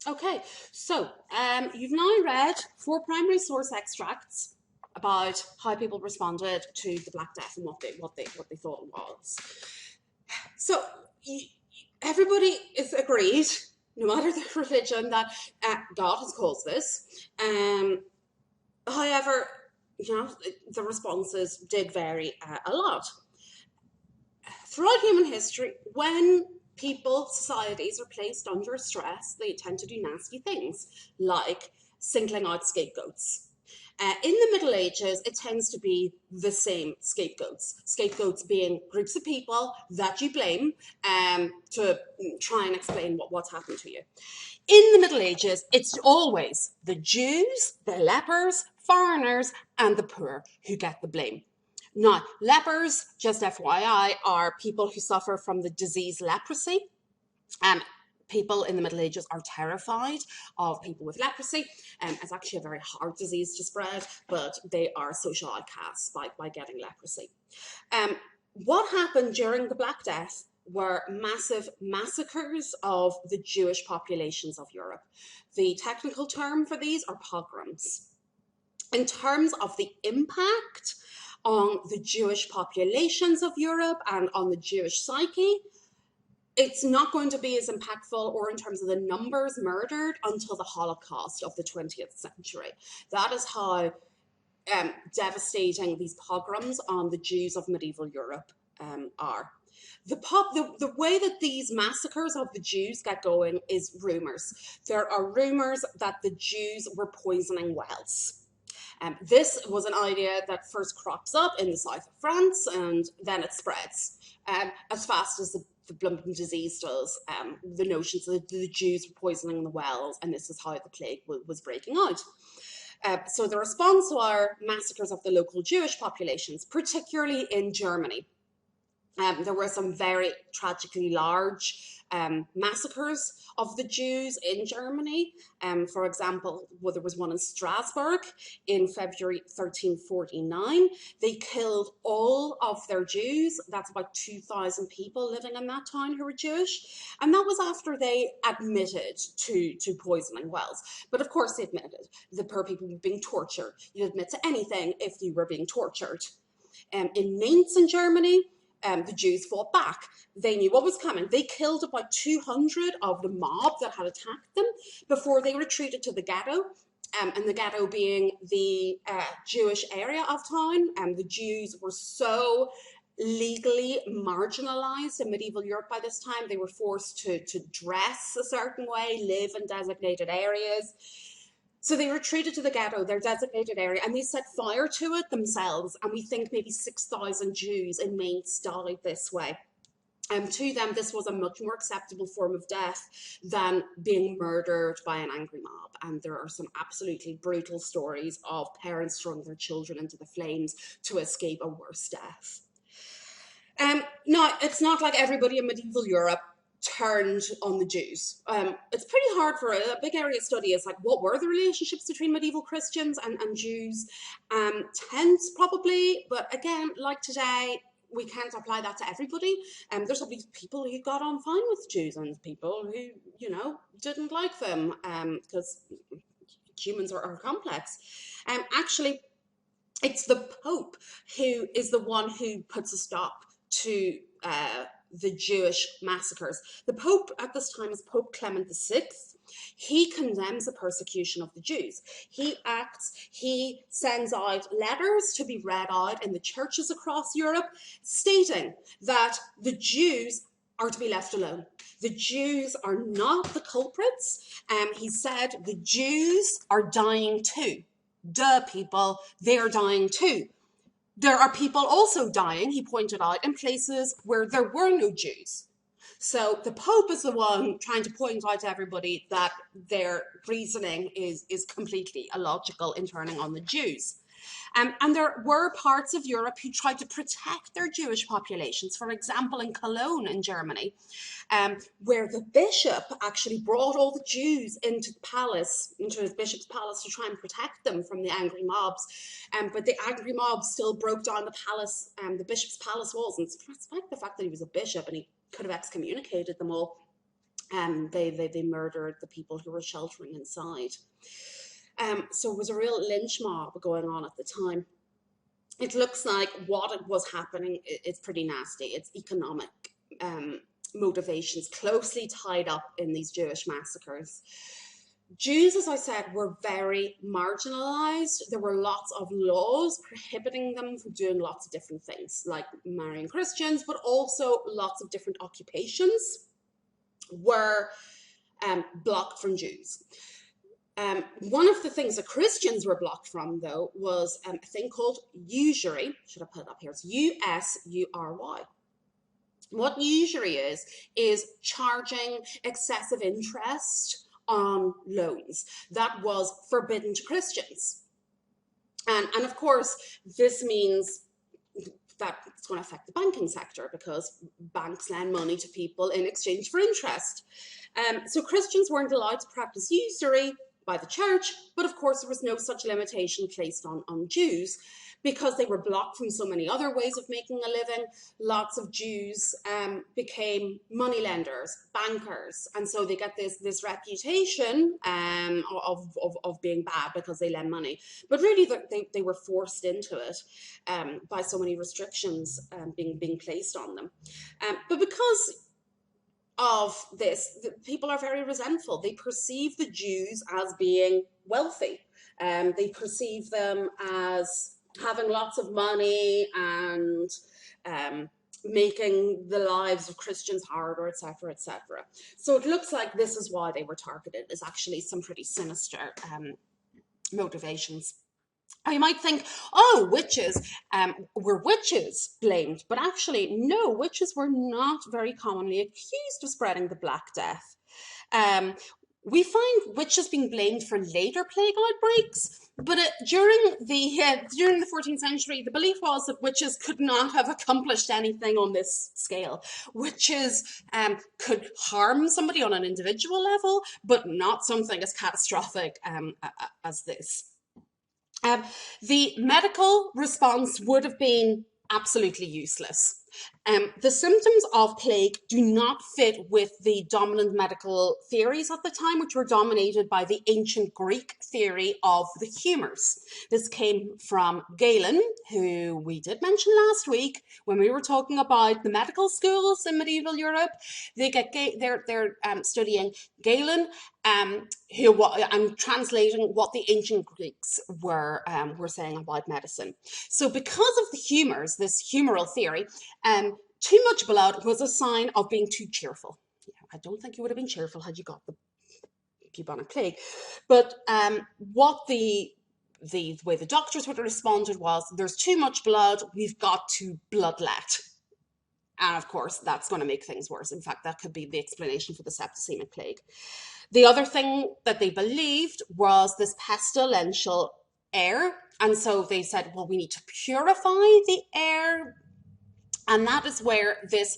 Okay, so you've now read four primary source extracts about how people responded to the Black Death and what they thought it was. So everybody is agreed, no matter the religion, that God has caused this. However, the responses did vary a lot. Throughout human history, when people, societies are placed under stress, they tend to do nasty things, like singling out scapegoats. In the Middle Ages, it tends to be the same scapegoats. Scapegoats being groups of people that you blame to try and explain what's happened to you. In the Middle Ages, it's always the Jews, the lepers, foreigners, and the poor who get the blame. Now, lepers, just FYI, are people who suffer from the disease leprosy. People in the Middle Ages are terrified of people with leprosy. It's actually a very hard disease to spread, but they are social outcasts by getting leprosy. What happened during the Black Death were massive massacres of the Jewish populations of Europe. The technical term for these are pogroms. In terms of the impact on the Jewish populations of Europe and on the Jewish psyche, it's not going to be as impactful, or in terms of the numbers murdered, until the Holocaust of the 20th century. That is how devastating these pogroms on the Jews of medieval Europe are. The way that these massacres of the Jews get going is rumours. There are rumours that the Jews were poisoning wells. This was an idea that first crops up in the south of France, and then it spreads as fast as the Blumpen disease does. The notions that the Jews were poisoning the wells, and this is how the plague was breaking out. So the response were massacres of the local Jewish populations, particularly in Germany. There were some very tragically large massacres of the Jews in Germany. For example, there was one in Strasbourg in February 1349. They killed all of their Jews. That's about 2,000 people living in that town who were Jewish. And that was after they admitted to poisoning wells. But of course they admitted. The poor people were being tortured. You'd admit to anything if you were being tortured. In Mainz in Germany, the Jews fought back. They knew what was coming. They killed about 200 of the mob that had attacked them before they retreated to the ghetto. And the ghetto being the Jewish area of town. The Jews were so legally marginalized in medieval Europe by this time. They were forced to dress a certain way, live in designated areas. So they retreated to the ghetto, their designated area, and they set fire to it themselves. And we think maybe 6,000 Jews in Mainz died this way. To them, this was a much more acceptable form of death than being murdered by an angry mob. And there are some absolutely brutal stories of parents throwing their children into the flames to escape a worse death. Now, it's not like everybody in medieval Europe turned on the Jews. It's pretty hard for a big area of study is like, what were the relationships between medieval Christians and Jews? Tense probably, but again, like today, we can't apply that to everybody. There's probably people who got on fine with Jews and people who, didn't like them because humans are complex. Actually, it's the Pope who is the one who puts a stop to the Jewish massacres. The Pope at this time is Pope Clement VI. He condemns the persecution of the Jews. He sends out letters to be read out in the churches across Europe, stating that the Jews are to be left alone. The Jews are not the culprits. He said the Jews are dying too. Duh, people, they are dying too. There are people also dying, he pointed out, in places where there were no Jews. So the Pope is the one trying to point out to everybody that their reasoning is completely illogical in turning on the Jews. And there were parts of Europe who tried to protect their Jewish populations. For example, in Cologne in Germany, where the bishop actually brought all the Jews into the palace, into his bishop's palace, to try and protect them from the angry mobs. But the angry mobs still broke down the palace, the bishop's palace walls. And despite the fact that he was a bishop and he could have excommunicated them all, They murdered the people who were sheltering inside. So it was a real lynch mob going on at the time. It looks like what was happening is pretty nasty. It's economic motivations closely tied up in these Jewish massacres. Jews, as I said, were very marginalized. There were lots of laws prohibiting them from doing lots of different things, like marrying Christians, but also lots of different occupations were blocked from Jews. One of the things that Christians were blocked from, though, was a thing called usury. Should I put it up here? It's USURY. What usury is charging excessive interest on loans. That was forbidden to Christians. And of course, this means that it's going to affect the banking sector because banks lend money to people in exchange for interest. So Christians weren't allowed to practice usury by the church, but of course there was no such limitation placed on Jews because they were blocked from so many other ways of making a living. Lots of Jews became moneylenders, bankers, and so they get this reputation of being bad because they lend money. But really, they were forced into it by so many restrictions being placed on them. But because of this, people are very resentful. They perceive the Jews as being wealthy. They perceive them as having lots of money and making the lives of Christians harder, etc., etc. So it looks like this is why they were targeted, is actually some pretty sinister motivations. And you might think, oh, witches, were witches blamed? But actually, no, witches were not very commonly accused of spreading the Black Death. We find witches being blamed for later plague outbreaks, but during the 14th century, the belief was that witches could not have accomplished anything on this scale. Witches could harm somebody on an individual level, but not something as catastrophic as this. The medical response would have been absolutely useless. The symptoms of plague do not fit with the dominant medical theories at the time, which were dominated by the ancient Greek theory of the humours. This came from Galen, who we did mention last week when we were talking about the medical schools in medieval Europe. They're studying Galen, who I'm translating what the ancient Greeks were saying about medicine. So because of the humours, this humoral theory, too much blood was a sign of being too cheerful. I don't think you would have been cheerful had you got the bubonic plague. But what the way the doctors would have responded was, there's too much blood, we've got to bloodlet. And of course, that's going to make things worse. In fact, that could be the explanation for the septicemic plague. The other thing that they believed was this pestilential air. And so they said, well, we need to purify the air. And that is where this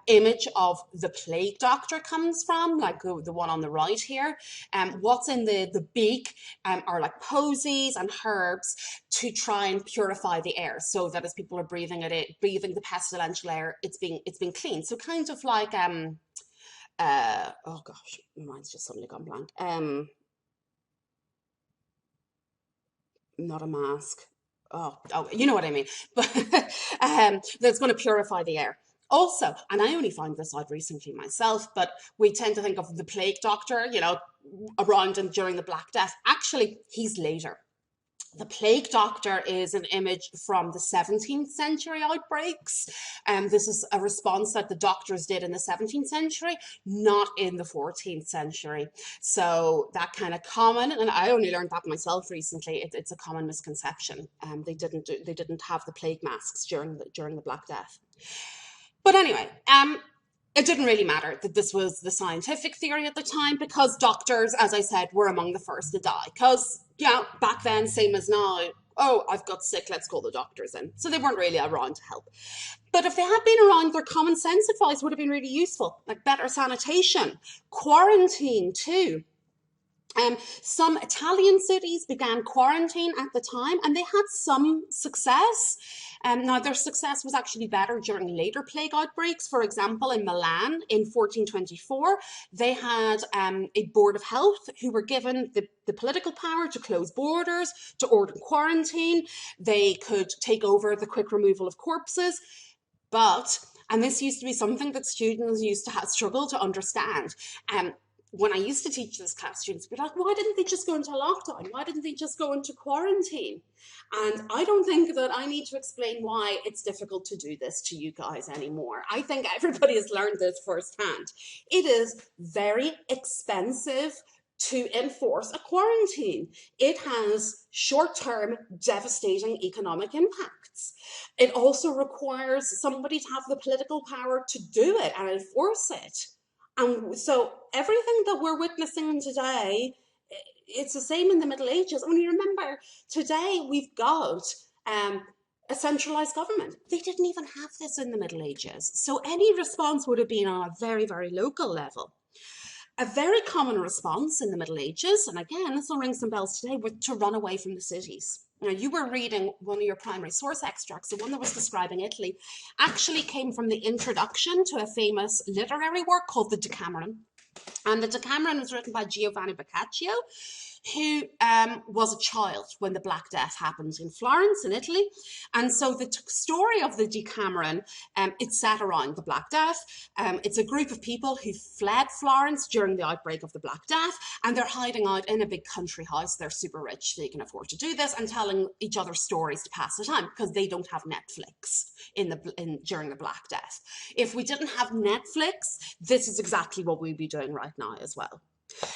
image of the plague doctor comes from, like the one on the right here. What's in the beak are like posies and herbs to try and purify the air, so that as people are breathing the pestilential air, it's being cleaned. So kind of like oh gosh, my mind's just suddenly gone blank. Not a mask. Oh, you know what I mean. But that's going to purify the air. Also, and I only found this out recently myself, but we tend to think of the plague doctor, around and during the Black Death. Actually, he's later. The plague doctor is an image from the 17th century outbreaks. This is a response that the doctors did in the 17th century, not in the 14th century. So that kind of common, and I only learned that myself recently, it's a common misconception. They didn't have the plague masks during the Black Death. But anyway, it didn't really matter that this was the scientific theory at the time, because doctors, as I said, were among the first to die. Because, back then, same as now, oh, I've got sick, let's call the doctors in. So they weren't really around to help. But if they had been around, their common sense advice would have been really useful, like better sanitation, quarantine too. Some Italian cities began quarantine at the time, and they had some success. Now, their success was actually better during later plague outbreaks. For example, in Milan in 1424, they had a board of health who were given the political power to close borders, to order quarantine. They could take over the quick removal of corpses. But, and this used to be something that students used to struggle to understand, when I used to teach this class, students would be like, why didn't they just go into lockdown? Why didn't they just go into quarantine? And I don't think that I need to explain why it's difficult to do this to you guys anymore. I think everybody has learned this firsthand. It is very expensive to enforce a quarantine. It has short-term, devastating economic impacts. It also requires somebody to have the political power to do it and enforce it. And so everything that we're witnessing today, it's the same in the Middle Ages. Only remember, today we've got a centralized government. They didn't even have this in the Middle Ages. So any response would have been on a very, very local level. A very common response in the Middle Ages, and again, this will ring some bells today, was to run away from the cities. Now, you were reading one of your primary source extracts, the one that was describing Italy, actually came from the introduction to a famous literary work called the Decameron. And the Decameron was written by Giovanni Boccaccio, who was a child when the Black Death happened in Florence, in Italy. And so the story of the Decameron, it's set around the Black Death. It's a group of people who fled Florence during the outbreak of the Black Death, and they're hiding out in a big country house. They're super rich, they can afford to do this, and telling each other stories to pass the time, because they don't have Netflix during the Black Death. If we didn't have Netflix, this is exactly what we'd be doing right now as well.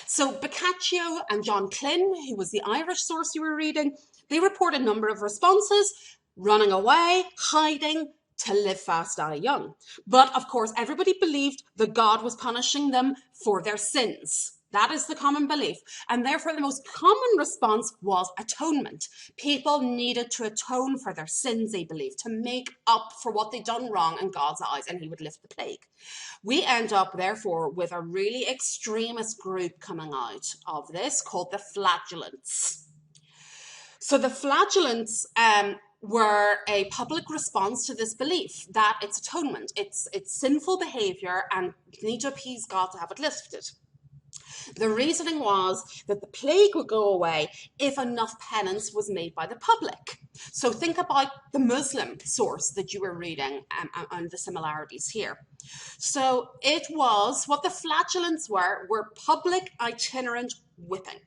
So Boccaccio and John Klyn, who was the Irish source you were reading, they report a number of responses: running away, hiding, to live fast, die young. But of course, everybody believed that God was punishing them for their sins. That is the common belief. And therefore, the most common response was atonement. People needed to atone for their sins, they believed, to make up for what they'd done wrong in God's eyes, and he would lift the plague. We end up, therefore, with a really extremist group coming out of this called the Flagellants. So the Flagellants were a public response to this belief that it's atonement. It's sinful behavior, and you need to appease God to have it lifted. The reasoning was that the plague would go away if enough penance was made by the public. So think about the Muslim source that you were reading and the similarities here. So it was, what the Flagellants were public itinerant whipping.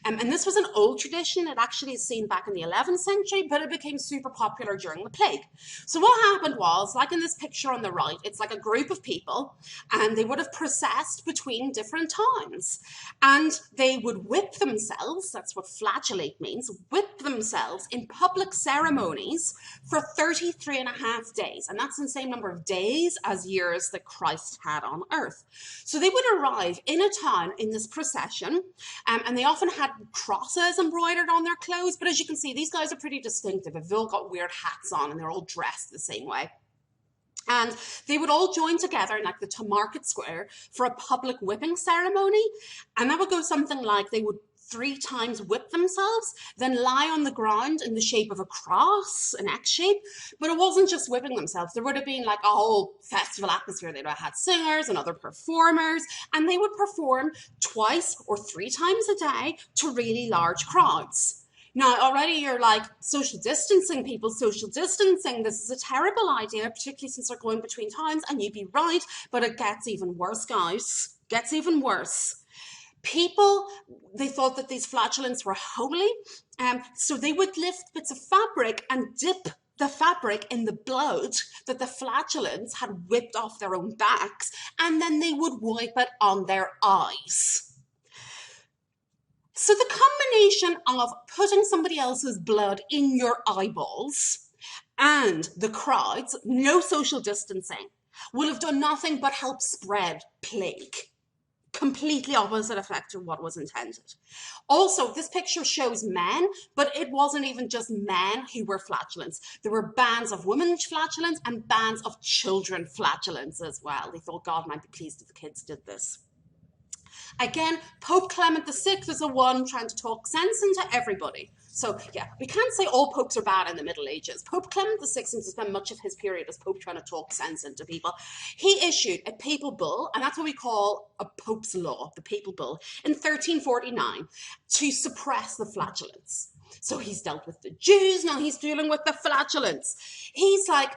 And this was an old tradition. It actually is seen back in the 11th century, but it became super popular during the plague. So what happened was, like in this picture on the right, it's like a group of people, and they would have processed between different towns. And they would whip themselves, that's what flagellate means, whip themselves in public ceremonies for 33 and a half days. And that's the same number of days as years that Christ had on earth. So they would arrive in a town in this procession, and they often had crosses embroidered on their clothes, but as you can see, these guys are pretty distinctive. They've all got weird hats on, and they're all dressed the same way. And they would all join together in like the market square for a public whipping ceremony, and that would go something like they would 3 times whip themselves, then lie on the ground in the shape of a cross, an X shape. But it wasn't just whipping themselves. There would have been like a whole festival atmosphere. They'd have had singers and other performers, and they would perform 2 or 3 times a day to really large crowds. Now, already you're like, social distancing, people, social distancing. This is a terrible idea, particularly since they're going between towns, and you'd be right, but it gets even worse, guys. Gets even worse. People, they thought that these flagellants were holy, so they would lift bits of fabric and dip the fabric in the blood that the flagellants had whipped off their own backs, and then they would wipe it on their eyes. So the combination of putting somebody else's blood in your eyeballs and the crowds, no social distancing, will have done nothing but help spread plague. Completely opposite effect to what was intended. Also, this picture shows men, but it wasn't even just men who were flagellants. There were bands of women flagellants and bands of children flagellants as well. They thought God might be pleased if the kids did this. Again, Pope Clement VI is the one trying to talk sense into everybody. So yeah, we can't say all popes are bad in the Middle Ages. Pope Clement VI spent much of his period as pope trying to talk sense into people. He issued a papal bull, and that's what we call a pope's law, the papal bull, in 1349 to suppress the flagellants. So he's dealt with the Jews, now he's dealing with the flagellants. He's like,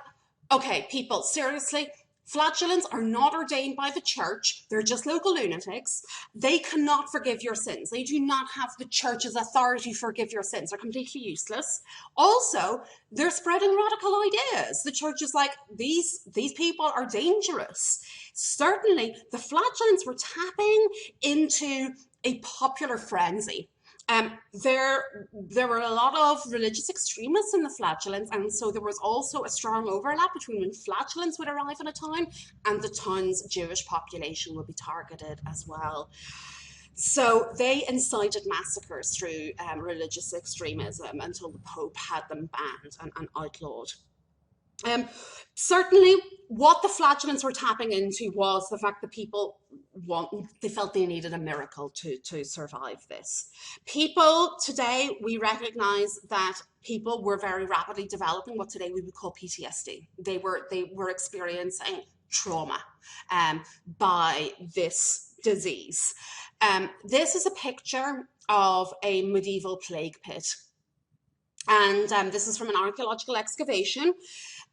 okay, people, seriously, flagellants are not ordained by the church. They're just local lunatics. They cannot forgive your sins. They do not have the church's authority to forgive your sins. They're completely useless. Also, they're spreading radical ideas. The church is like, these people are dangerous. Certainly, the flagellants were tapping into a popular frenzy. There were a lot of religious extremists in the flagellants, and so there was also a strong overlap between when flagellants would arrive in a town and the town's Jewish population would be targeted as well. So they incited massacres through religious extremism until the Pope had them banned and outlawed. Certainly, what the flagellants were tapping into was the fact that people they felt they needed a miracle to survive this. People today, we recognize that people were very rapidly developing what today we would call PTSD. They were experiencing trauma by this disease. This is a picture of a medieval plague pit. And this is from an archaeological excavation.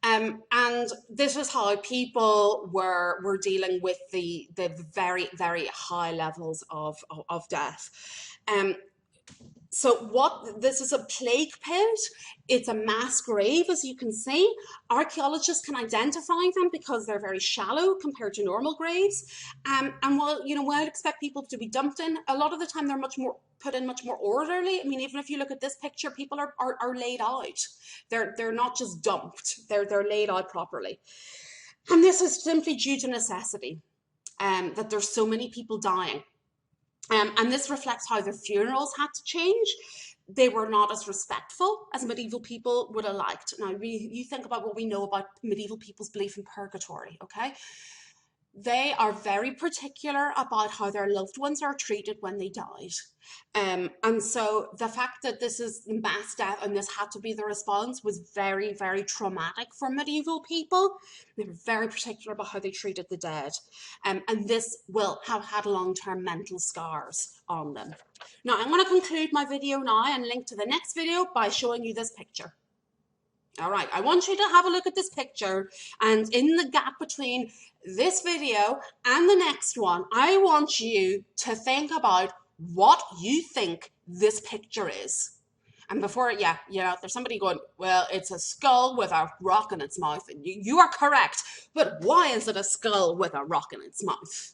And this is how people were dealing with the very, very high levels of death. So this is a plague pit. It's a mass grave, as you can see. Archaeologists can identify them because they're very shallow compared to normal graves. And while, I'd expect people to be dumped in, a lot of the time they're put in much more orderly. I mean, even if you look at this picture, people are laid out. They're not just dumped. They're laid out properly. And this is simply due to necessity, that there's so many people dying. And this reflects how the funerals had to change. They were not as respectful as medieval people would have liked. Now, you think about what we know about medieval people's belief in purgatory, okay? They are very particular about how their loved ones are treated when they died. And so the fact that this is mass death and this had to be the response was very, very traumatic for medieval people. They were very particular about how they treated the dead. And this will have had long-term mental scars on them. Now, I'm going to conclude my video now and link to the next video by showing you this picture. All right, I want you to have a look at this picture, and in the gap between this video and the next one, I want you to think about what you think this picture is. And before, there's somebody going, well, it's a skull with a rock in its mouth. And you are correct, but why is it a skull with a rock in its mouth?